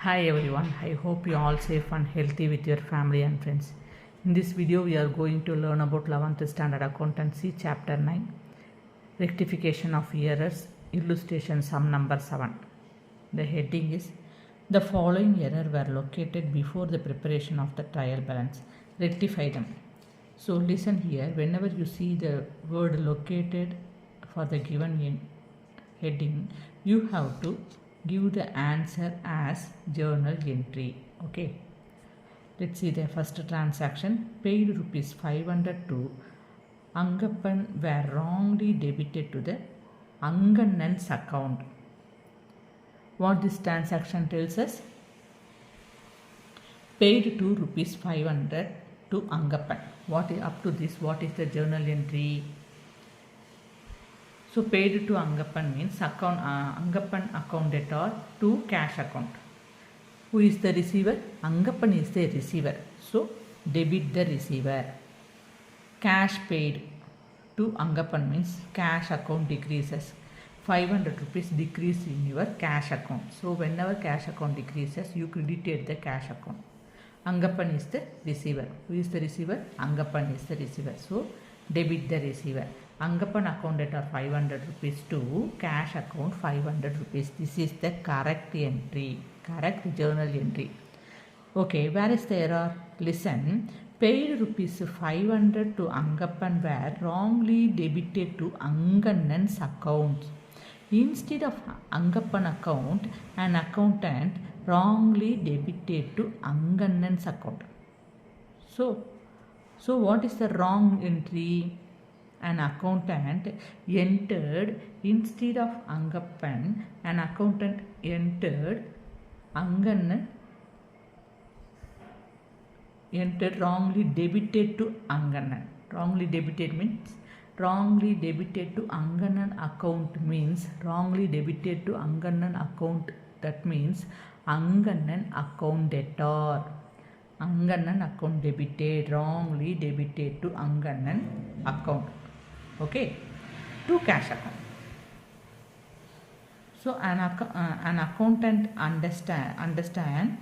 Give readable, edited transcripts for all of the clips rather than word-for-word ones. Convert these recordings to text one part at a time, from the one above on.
Hi everyone, I hope you all safe and healthy with your family and friends. In this video, we are going to learn about 11th Standard Accountancy Chapter 9, Rectification of Errors, Illustration Sum number 7. The heading is, the following error were located before the preparation of the trial balance. Rectify them. So listen here, whenever you see the word located for the given heading, you have to give the answer as journal entry. Okay, let's see the first transaction. Paid rupees 500 to Angappan were wrongly debited to the Angannan's account. What this transaction tells us? Paid to rupees 500 to Angappan. Up to this, what is the journal entry? So paid to Angappan means Angappan account debtor to cash account. Who is the receiver? Angappan is the receiver. So debit the receiver. Cash paid to Angappan means cash account decreases. 500 rupees decrease in your cash account. So whenever cash account decreases, you credited the cash account. Angappan is the receiver. Who is the receiver? Angappan is the receiver. So debit the receiver. Angappan account debtor 500 rupees to cash account 500 rupees. This is the correct entry, correct journal entry. Okay, where is the error? Listen, paid rupees 500 to Angappan were wrongly debited to Angannan's account. Instead of Angappan account, an accountant wrongly debited to Angannan's account. So what is the wrong entry? An accountant entered instead of Angappan, an accountant entered Angannan, entered wrongly debited to Angannan. Wrongly debited means wrongly debited to Angannan account means wrongly debited to Angannan account. That means Angannan account debtor. Angannan account debited, wrongly debited to Angannan account. Okay, to cash account. So an accountant understand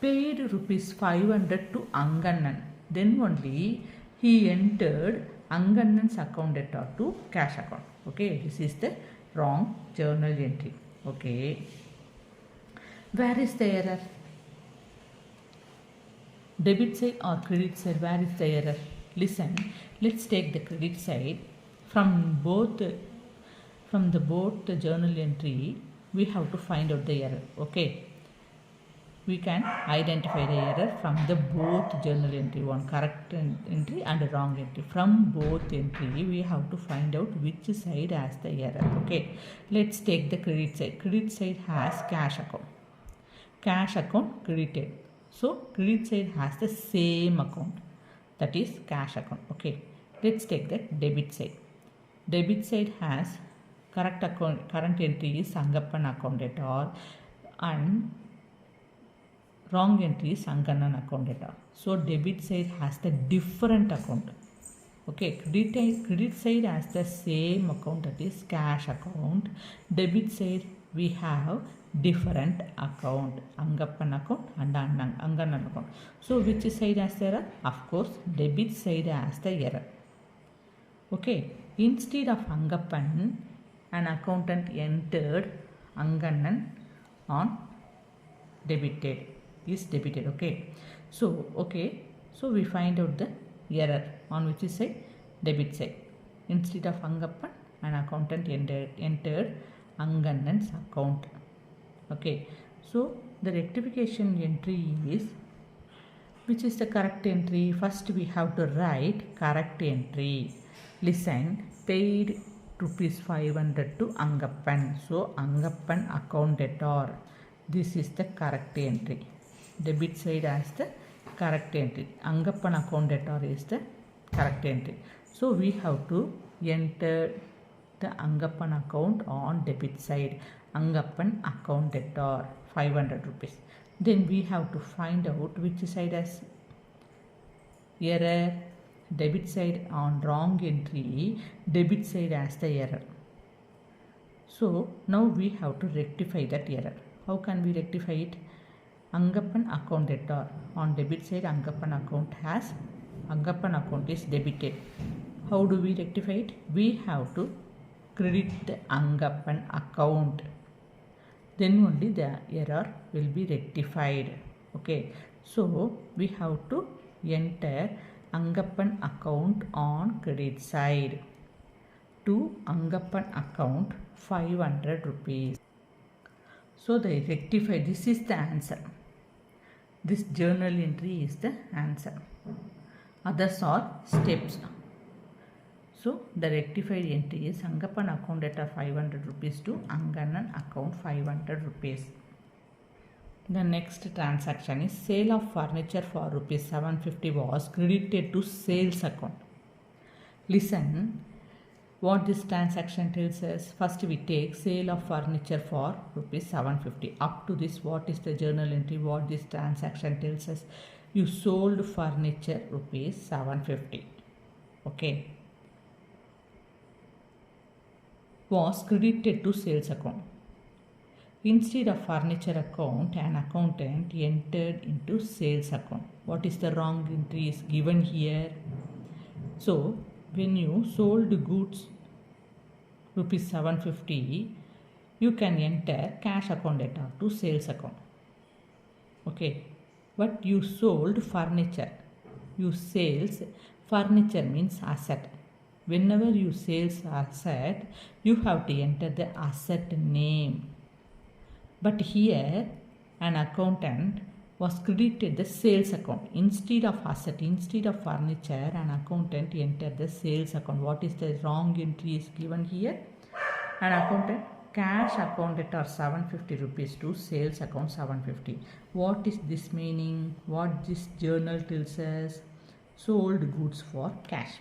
paid rupees 500 to Angannan. Then only he entered Angannan's account debtor to cash account. Okay, this is the wrong journal entry. Okay, where is the error? Debit side or credit side? Where is the error? Listen, let's take the credit side. From both the journal entry, we have to find out the error. Okay, we can identify the error from the both journal entry, one correct entry and a wrong entry. From both entry, we have to find out which side has the error. Okay, let's take the credit side. Credit side has cash account. Cash account credited. So credit side has the same account, that is cash account. Okay, let's take the debit side. Debit side has current entry is Angappan account debtor and wrong entry is Angannan account debtor. So debit side has the different account. Okay, credit side has the same account, that is cash account. Debit side we have different account, Angappan account and Angannan account. So which side has the error? Of course, debit side has the error. Okay, instead of Angappan, an accountant entered Angannan on debited, is debited. Okay, so we find out the error on which side? Debit side. Instead of Angappan, an accountant entered Angannan's account. Okay, so the rectification entry is, which is the correct entry? First we have to write correct entry. Listen, paid rupees 500 to Angappan. So Angappan account debtor. This is the correct entry. Debit side has the correct entry. Angappan account debtor is the correct entry. So we have to enter the Angappan account on debit side. Angappan account debtor 500 rupees. Then we have to find out which side has error. Debit side on wrong entry, debit side has the error. So now we have to rectify that error. How can we rectify it? Angappan account debtor. On debit side, Angappan account is debited. How do we rectify it? We have to credit the Angappan account. Then only the error will be rectified. Okay. So we have to enter Angappan account on credit side. To Angappan account 500 rupees. So they rectify. This is the answer. This journal entry is the answer. Others are steps. So the rectified entry is Angappan account debtor 500 rupees to Angannan account 500 rupees. The next transaction is sale of furniture for rupees 750 was credited to sales account. Listen what this transaction tells us. First we take sale of furniture for rupees 750. Up to this, what is the journal entry? What this transaction tells us? You sold furniture rupees 750. Okay. Was credited to sales account. Instead of furniture account, an accountant entered into sales account. What is the wrong entry is given here. So when you sold goods rupees 750, you can enter cash account debtor to sales account. Okay. But you sold furniture. You sales furniture means asset. Whenever you sales asset, you have to enter the asset name. But here an accountant was credited the sales account. Instead of asset, instead of furniture, an accountant entered the sales account. What is the wrong entry is given here? An accountant cash account debtor 750 rupees to sales account 750. What is this meaning? What this journal tells us? Sold goods for cash.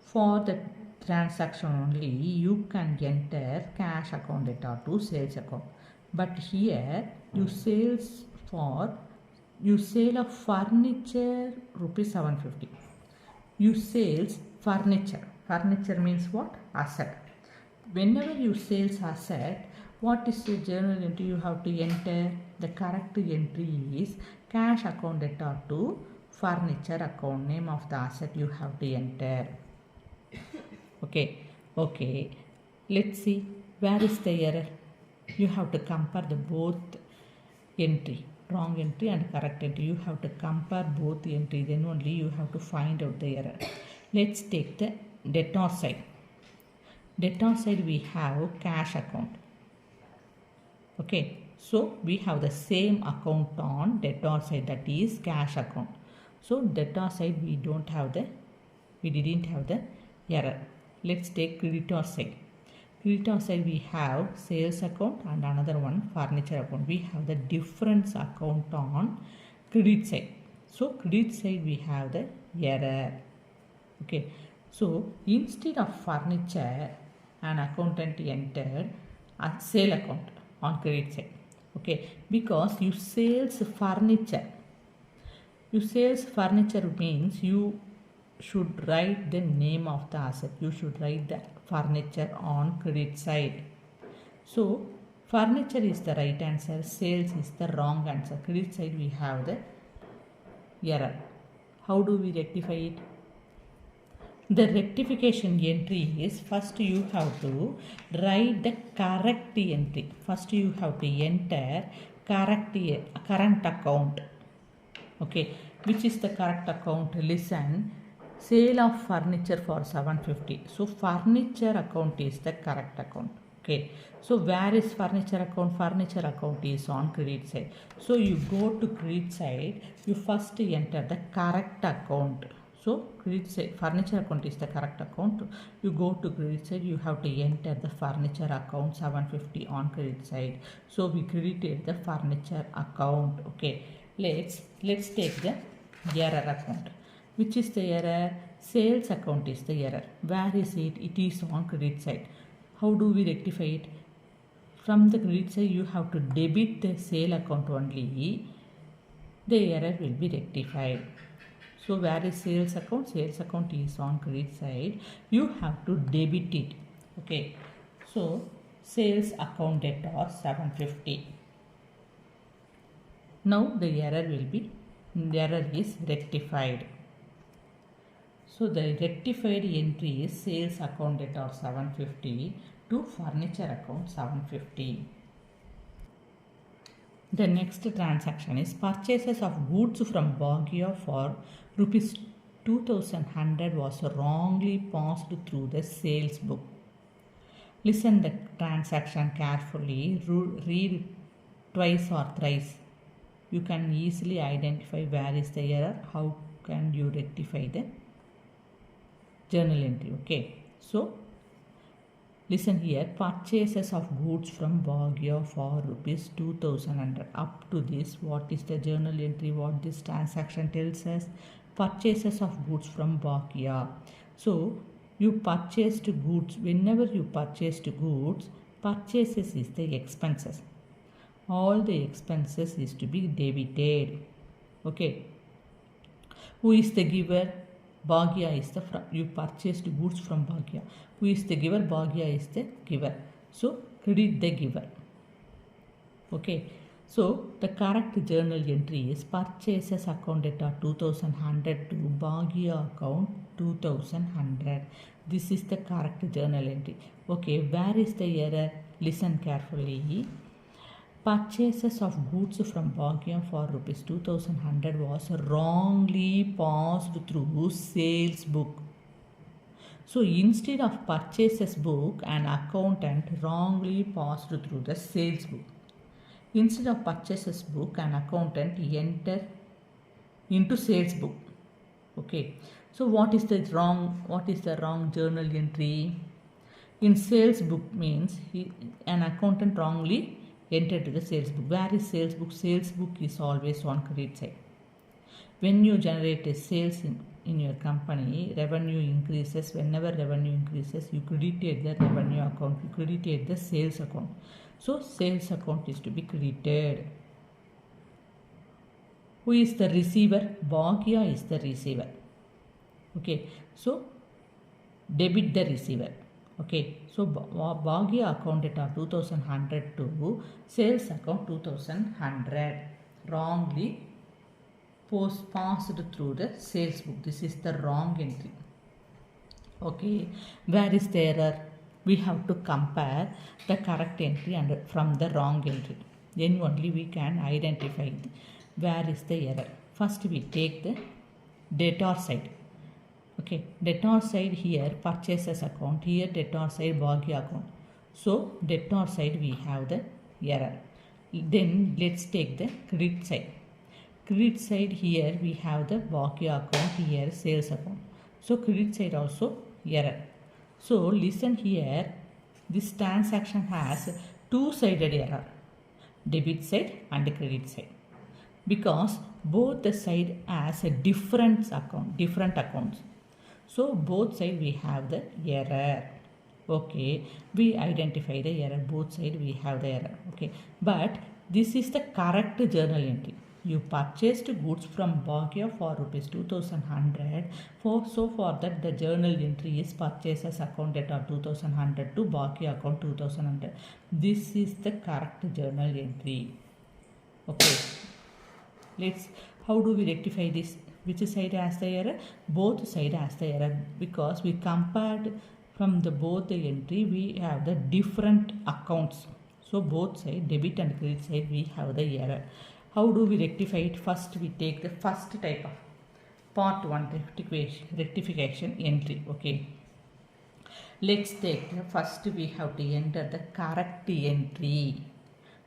For the transaction only, you can enter cash account debtor to sales account. But here you sale of furniture rupees 750. You sales furniture. Furniture means what? Asset. Whenever you sales asset, what is the journal entry you have to enter? The correct entry is cash account debtor to furniture account. Name of the asset you have to enter. Okay. Let's see where is the error. You have to compare the both entry, wrong entry and correct entry. You have to compare both entry. Then only you have to find out the error. Let's take the debtor side. Debtor side we have cash account. Okay. So we have the same account on debtor side, that is cash account. So debtor side we didn't have the error. Let's take creditor side. Creditor side we have sales account and another one furniture account. We have the difference account on credit side. So credit side we have the error. Okay. So instead of furniture, an accountant entered a sale account on credit side. Okay. Because you sales furniture. You sales furniture means you should write the name of the asset. You should write the furniture on credit side. So furniture is the right answer. Sales is the wrong answer. Credit side we have the error. How do we rectify it? The rectification entry is first you have to write the correct entry. First you have to enter current account. Okay. Which is the correct account? Listen. Sale of furniture for 750. So furniture account is the correct account. Okay. So where is furniture account? Furniture account is on credit side. So you go to credit side. You first enter the correct account. So credit side, furniture account is the correct account. You go to credit side. You have to enter the furniture account 750 on credit side. So we credited the furniture account. Okay. Let's take the error account. Which is the error? Sales account is the error. Where is it? It is on credit side. How do we rectify it? From the credit side, you have to debit the sale account only. The error will be rectified. So where is sales account? Sales account is on credit side. You have to debit it. Okay. So sales account debtor 750. Now the error is rectified. So the rectified entry is sales account debtor 750 to furniture account 750. The next transaction is purchases of goods from Bhagia for rupees 2100 was wrongly passed through the sales book. Listen the transaction carefully, read twice or thrice. You can easily identify where is the error, how can you rectify the journal entry. Okay, so listen here, purchases of goods from Bhagia for rupees 2100. Up to this, what is the journal entry, what this transaction tells us? Purchases of goods from Bhagia. So you purchased goods. Whenever you purchased goods, purchases is the expenses. All the expenses is to be debited. Okay. Who is the giver? Bhagia is the you purchased goods from Bhagia. Who is the giver? Bhagia is the giver. So credit the giver. Okay. So the correct journal entry is purchases account debtor 2100 to Bhagia account 2100. This is the correct journal entry. Okay. Where is the error? Listen carefully. Purchases of goods from Bhagia for rupees 2100 was wrongly passed through sales book. So instead of purchases book, an accountant wrongly passed through the sales book. Instead of purchases book, an accountant enter into sales book. Okay. So what is the wrong journal entry? In sales book means an accountant wrongly entered to the sales book. Where is sales book? Sales book is always on credit side. When you generate a sales in your company, revenue increases. Whenever revenue increases, you credited the revenue account, you credited the sales account. So sales account is to be credited. Who is the receiver? Bhagia is the receiver. Okay, so debit the receiver. Okay, so Bhagia account debtor 2100 to sales account 2100 wrongly passed through the sales book. This is the wrong entry. Okay, where is the error? We have to compare the correct entry and from the wrong entry. Then only we can identify where is the error. First we take the debtor side. Okay, debtor side here purchases account, here debtor side Bhagia account. So debtor side we have the error. Then let's take the credit side. Credit side here we have the Bhagia account, here sales account. So credit side also error. So listen here, this transaction has two-sided error, debit side and credit side, because both the side has a different accounts. So both side we have the error. Okay, we identify the error, both side we have the error. Okay, but this is the correct journal entry. You purchased goods from Bhagia for rupees 2100. So for that the journal entry is purchases account debtor 2100 to Bhagia account 2100. This is the correct journal entry. Okay, how do we rectify this? Which side has the error? Both side has the error, because we compared from both the entry we have the different accounts. So both side, debit and credit side, we have the error. How do we rectify it? First we take the first type of part 1 rectification entry. Okay, let's take the first, we have to enter the correct entry.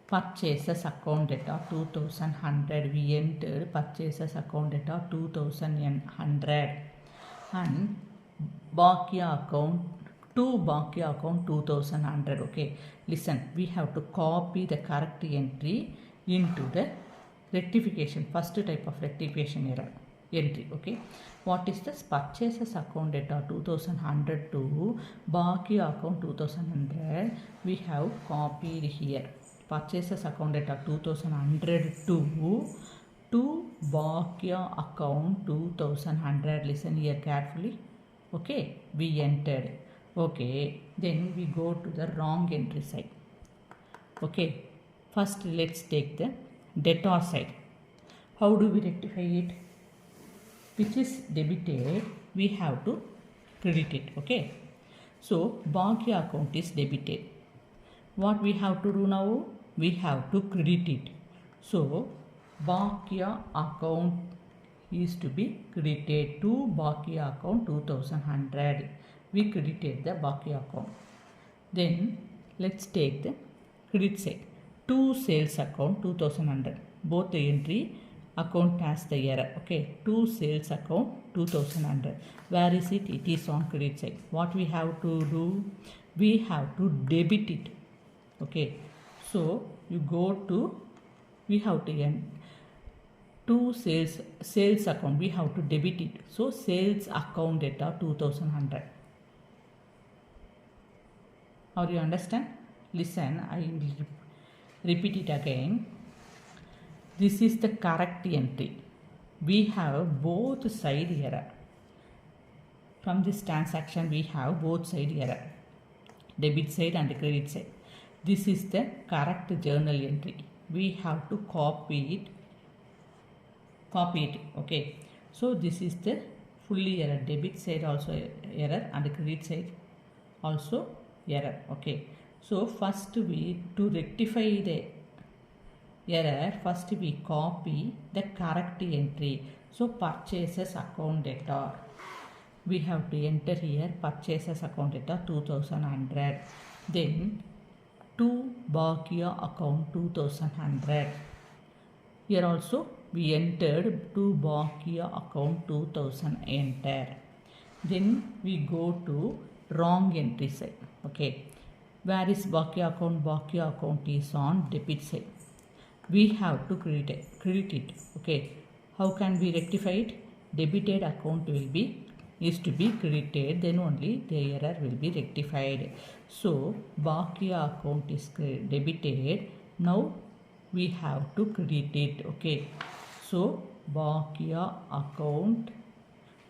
Purchases account debtor 2100. We entered purchases account debtor 2100 and Bhagia account 2100. Okay, listen, we have to copy the correct entry into the rectification, first type of rectification error entry. Okay, what is this? Purchases account debtor 2100 to Bhagia account 2100. We have copied here. Purchases account debtor 2100 to Bhagia account 2100. Listen here carefully. Okay, we entered. Okay, then we go to the wrong entry side. Okay, first let's take the debtor side. How do we rectify it? Which is debited, we have to credit it. Okay. So Baki account is debited. What we have to do now? We have to credit it. So Baki account is to be credited to Baki account 2100. We credited the Baki account. Then let's take the credit side. To sales account 2100. Both the entry account has the error. Okay. To sales account 2100. Where is it? It is on credit side. What we have to do? We have to debit it. Okay. So you go to, we have to end to sales account, we have to debit it. So sales account data 2100. Or you understand? Listen, I will repeat it again. This is the correct entry. We have both side error. From this transaction we have both side error, debit side and credit side. This is the correct journal entry. We have to copy it. Okay. So this is the fully error. Debit side also error and credit side also error. Okay. So first we, to rectify the error, first we copy the correct entry. So purchases account data. We have to enter here purchases account data 2100. Then to Baki account 2100. Here also we entered to Baki account 2000 enter. Then we go to wrong entry side. Okay. Where is Baki account? Baki account is on debit side. We have to credit it. Okay. How can we rectify it? Debited account is to be credited, then only the error will be rectified. So Baki account is debited. Now we have to credit it. Okay. So Baki account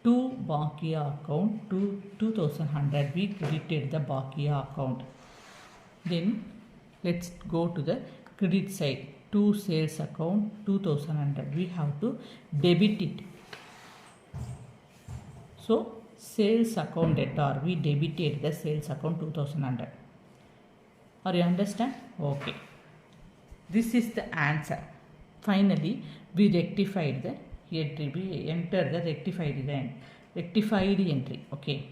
to Baki account to 2100. We credited the Baki account. Then let's go to the credit side. To sales account 2100. We have to debit it. So sales account debtor, we debited the sales account 2100. Are you understand? Okay. This is the answer. Finally, we rectified the entry. We entered the rectified entry. Okay.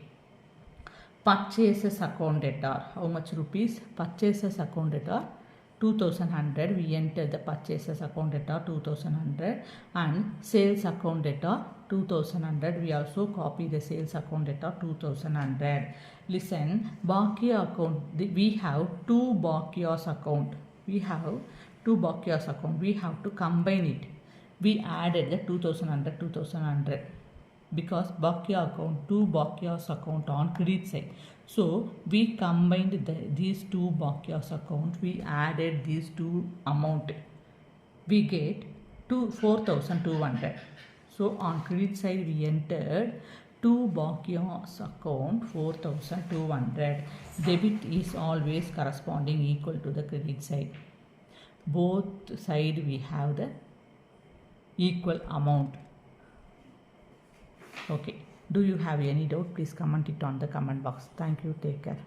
Purchases account debtor. How much rupees? Purchases account debtor 2100. We entered the purchases account debtor 2100 and sales account debtor 2100. We also copy the sales account debtor 2100. Listen, Baki account, we have two Baki's account. We have two Baki's account. We have to combine it. We added the 2100 because Baki account, two Baki's account on credit side. So we combined these two Baki's account. We added these two amount. We get 4200. So on credit side we entered two Baki's account 4200. Debit is always corresponding equal to the credit side. Both side we have the equal amount. Okay. Do you have any doubt? Please comment it on the comment box. Thank you. Take care.